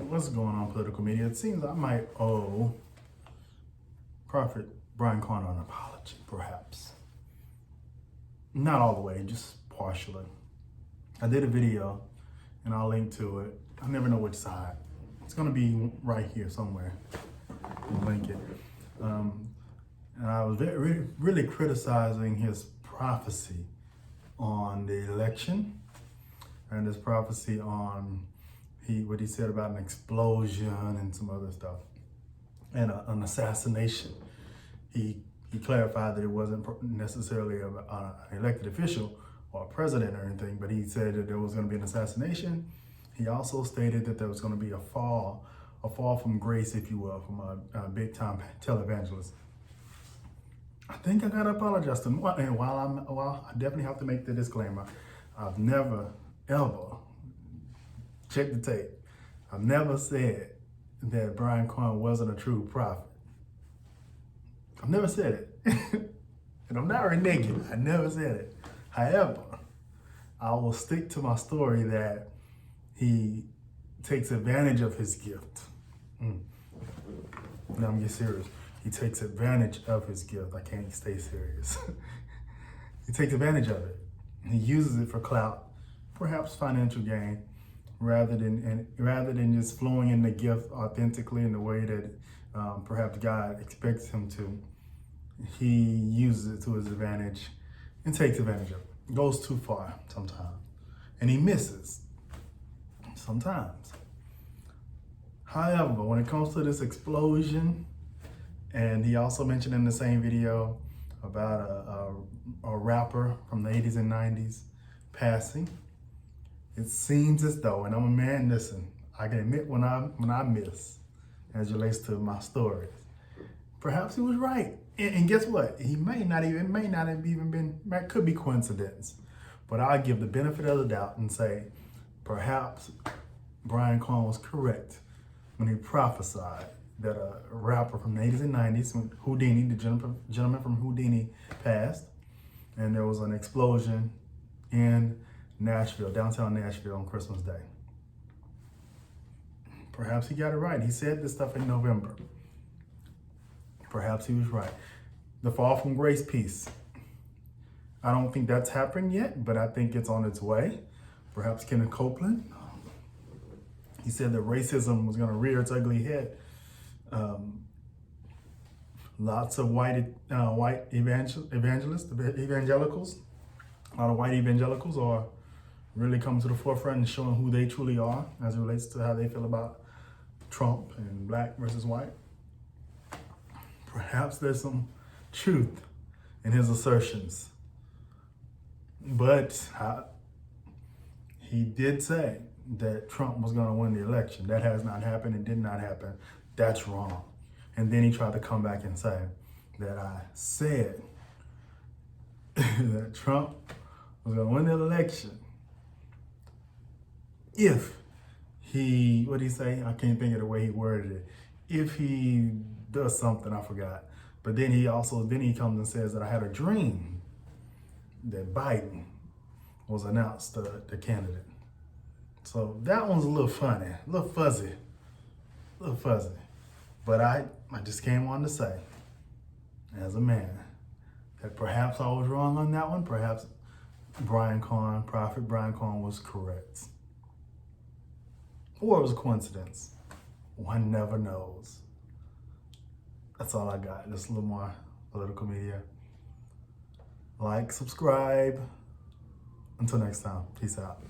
What's going on, political media? It seems I might owe Prophet Brian Carn an apology, perhaps. Not all the way, just partially. I did a video, and I'll link to it. I never know which side. It's gonna be right here somewhere. I'll link it. And I was really criticizing his prophecy on the election, and his prophecy on what he said about an explosion and some other stuff, and an assassination. He clarified that it wasn't necessarily an elected official or a president or anything, but he said that there was going to be an assassination. He also stated that there was going to be a fall from grace, if you will, from a big-time televangelist. I think I gotta apologize to him. And while I definitely have to make the disclaimer, I've never ever, check the tape, I've never said that Brian Carn wasn't a true prophet. I've never said it. And I'm not reneging. I never said it. However, I will stick to my story that he takes advantage of his gift. Now I'm getting serious. He takes advantage of his gift. I can't stay serious. He takes advantage of it. He uses it for clout, perhaps financial gain, rather than just flowing in the gift authentically in the way that perhaps God expects him to. He uses it to his advantage and takes advantage of it. Goes too far sometimes, and he misses sometimes. However, when it comes to this explosion, and he also mentioned in the same video about a rapper from the 80s and 90s passing, it seems as though, and I'm a man, listen, I can admit when I miss as it relates to my stories. Perhaps he was right. And guess what? It may not have even been, that could be coincidence. But I give the benefit of the doubt and say, perhaps Brian Carn was correct when he prophesied that a rapper from the 80s and 90s, when Whodini, the gentleman from Whodini, passed, and there was an explosion in Nashville, downtown Nashville, on Christmas Day. Perhaps he got it right. He said this stuff in November. Perhaps he was right. The fall from grace piece. I don't think that's happened yet, but I think it's on its way. Perhaps Kenneth Copeland. He said that racism was going to rear its ugly head. Lots of white evangelicals, a lot of white evangelicals are really coming to the forefront and showing who they truly are as it relates to how they feel about Trump and black versus white. Perhaps there's some truth in his assertions, but he did say that Trump was going to win the election. That has not happened and did not happen. That's wrong. And then he tried to come back and say that I said that Trump was going to win the election if he, what did he say? I can't think of the way he worded it. If he does something, I forgot. But then he comes and says that I had a dream that Biden was announced the candidate. So that one's a little funny, a little fuzzy. But I just came on to say, as a man, that perhaps I was wrong on that one. Perhaps Prophet Brian Carn was correct. Or it was a coincidence. One never knows. That's all I got. Just a little more political media. Like, subscribe. Until next time, peace out.